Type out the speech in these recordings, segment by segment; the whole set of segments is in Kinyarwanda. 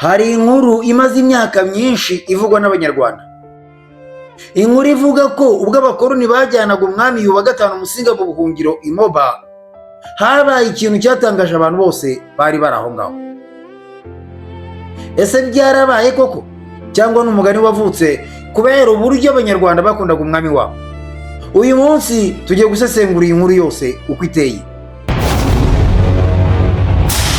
Hari inkuru imaze imyaka myinshi ivugwa n'abanyarwanda. Inkuru ivuga ko ubwo abakoloni bajyanaga umwami Yuhi wa gatanu Musinga mu buhungiro i Moba, habaye ikintu cyatangaje abantu bose bari bari aho ngaho. Ese byarabaye koko cyangwa n'umugani wavutse kubera uburyo abanyarwanda bakundaga umwami wabo? Uyu munsi tugiye gusesengura iyi nkuru yose uko iteye.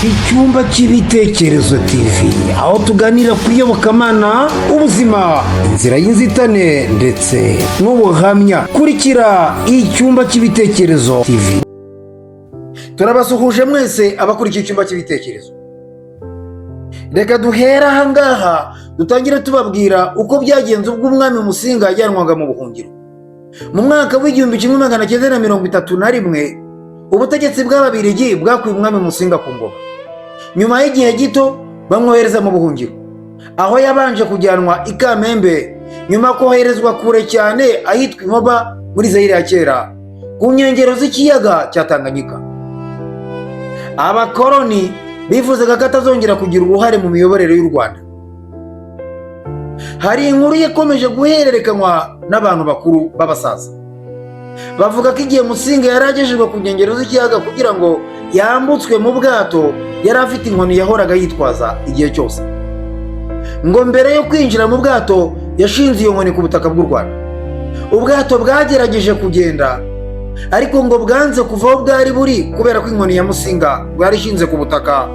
Icyumba cy'ibitekerezo TV, aho tuganira ku iyobokamana, ubuzima, inzira y'inzitane ndetse n'ubuhamya. Kurikira icyumba cy'ibitekerezo TV. Turabasuhuje mwese abakurikiye icyumba cy'ibitekerezo. Reka duhera aha ngaha dutangire tubabwira uko byagenze ubwo umwami Musinga yajyanwaga mu buhungiro. Mu mwaka w'igihumbi kimwe magana cyenda na mirongo itatu na rimwe, ubutegetsi bw'Ababiligi bwakuye umwami Musinga ku ngoma. Nyuma y'igihe gito bamwohereza mu buhungiro, aho yabanje kujyanwa i Kamembe, nyuma koherezwa kure cyane ahitwa i Moba muri Zaire ya kera, ku nkengero z'ikiyaga cya Tanganyika. Abakoloni bifuzaga ko atazongera kugira uruhare mu miyoborere y'u Rwanda. Hari inkuru yakomeje guhererekanywa n'abantu bakuru b'abasaza, bavuga ko igihe Musinga yari agejejwe ku nkengero z'ikiyaga kugira ngo yambutswe mu bwato, yari afite inkoni yahoraga yitwaza igihe cyose. Ngo mbere yo kwinjira mu bwato yashinze iyo nkoni ku butaka bw'u Rwanda. Ubwato bwagerageje kugenda, ariko ngo bwanze kuva aho bwari buri kubera ko inkoni ya Musinga bwari ishinze ku butaka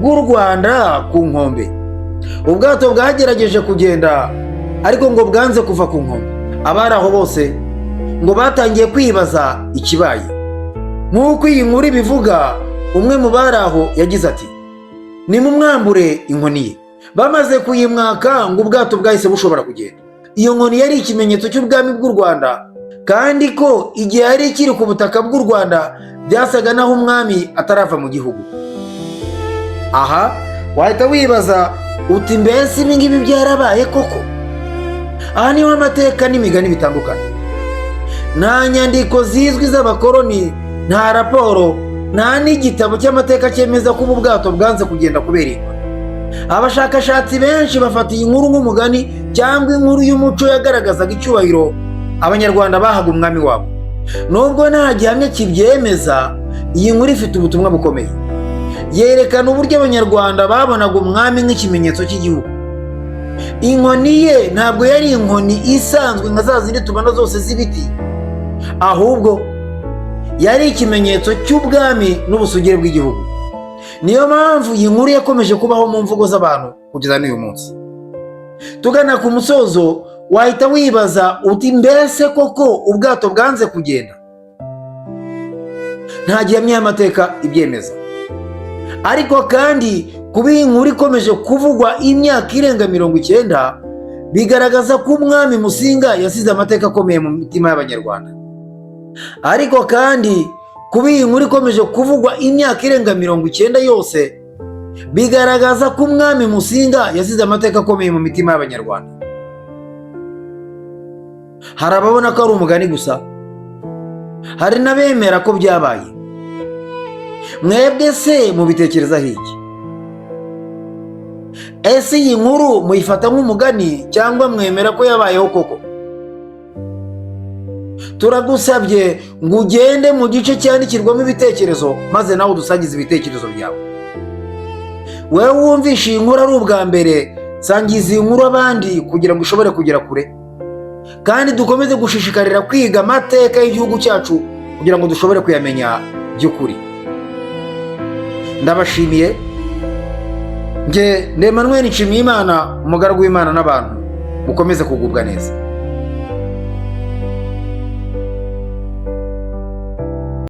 bw'u Rwanda ku nkombe. Ubwato bwagerageje kugenda, ariko ngo bwanze kuva ku nkombe. Abari aho bose ngo batangiye kwibaza ikibaye. Nk'uko iyi nkuru ibivuga, umwe mu bari aho yagize ati, nimumwambure inkoni ye. Bamaze kuyimwaka ngo ubwato bwahise bushobora kugenda. Iyo nkoni yari ikimenyetso cy'ubwami bw'u Rwanda, kandi ko igihe yari ikiri ku butaka bw'u Rwanda byasaga naho umwami atarava mu gihugu. Aha wahita wibaza uti, mbese ibi ngibi byarabaye koko? Aha niho amateka n'imigani bitandukana. Nta nyandiko zizwi z'abakoloni, nta raporo, nta n'igitabo cy'amateka cyemeza ko ubu bwato bwanze kugenda kubera inkoni. Abashakashatsi benshi bafata iyi nkuru nk'umugani cyangwa inkuru y'umuco yagaragazaga icyubahiro abanyarwanda bahaga umwami wabo. Nubwo nta gihamya kibyemeza, iyi nkuru ifite ubutumwa bukomeye. Yerekana uburyo abanyarwanda babonaga umwami nk'ikimenyetso cy'igihugu. Inkoni ye ntabwo yari inkoni isanzwe nka za zindi tubona zose z'ibiti, ahubwo yari ikimenyetso cy'ubwami n'ubusugire bw'igihugu. Niyo mpamvu iyi nkuru yakomeje kubaho mu mvugo z'abantu kugeza n'uyu munsi. Tugana ku musozo, wahita wibaza uti, mbese koko ubwato bwanze kugenda? Nta gihamya y'amateka ibyemeza, ariko kandi kuba iyi nkuru ikomeje kuvugwa imyaka irenga 90, bigaragaza ko umwami Musinga yasize amateka akomeye mu mitima y'abanyarwanda. Ariko kandi kuba iyi nkuru ikomeje kuvugwa imyaka irenga 90 yose, bigaragaza ko umwami Musinga yasize amateka akomeye mu mitima y'abanyarwanda. Hari ababona ko ari umugani gusa, hari n'abemera ko byabaye. Mwebwe se mubitekerezaho iki? Ese iyi nkuru muyifata nk'umugani cyangwa mwemera ko yabayeho koko? Turagusabye ngo ugende mu gice cyandikirwamo ibitekerezo, maze nawe udusangize ibitekerezo byawe. Wewe wumvishe iyi nkuru ari ubwa mbere, sangiza iyi nkuru abandi kugira ngo ishobore kugera kure, kandi dukomeze gushishikarira kwiga amateka y'igihugu cyacu kugira ngo dushobore kuyamenya by'ukuri. Ndabashimiye. Nge Emmanuel Nshimiyimana, umugaragu w'Imana n'abantu. Mukomeze kugubwa neza.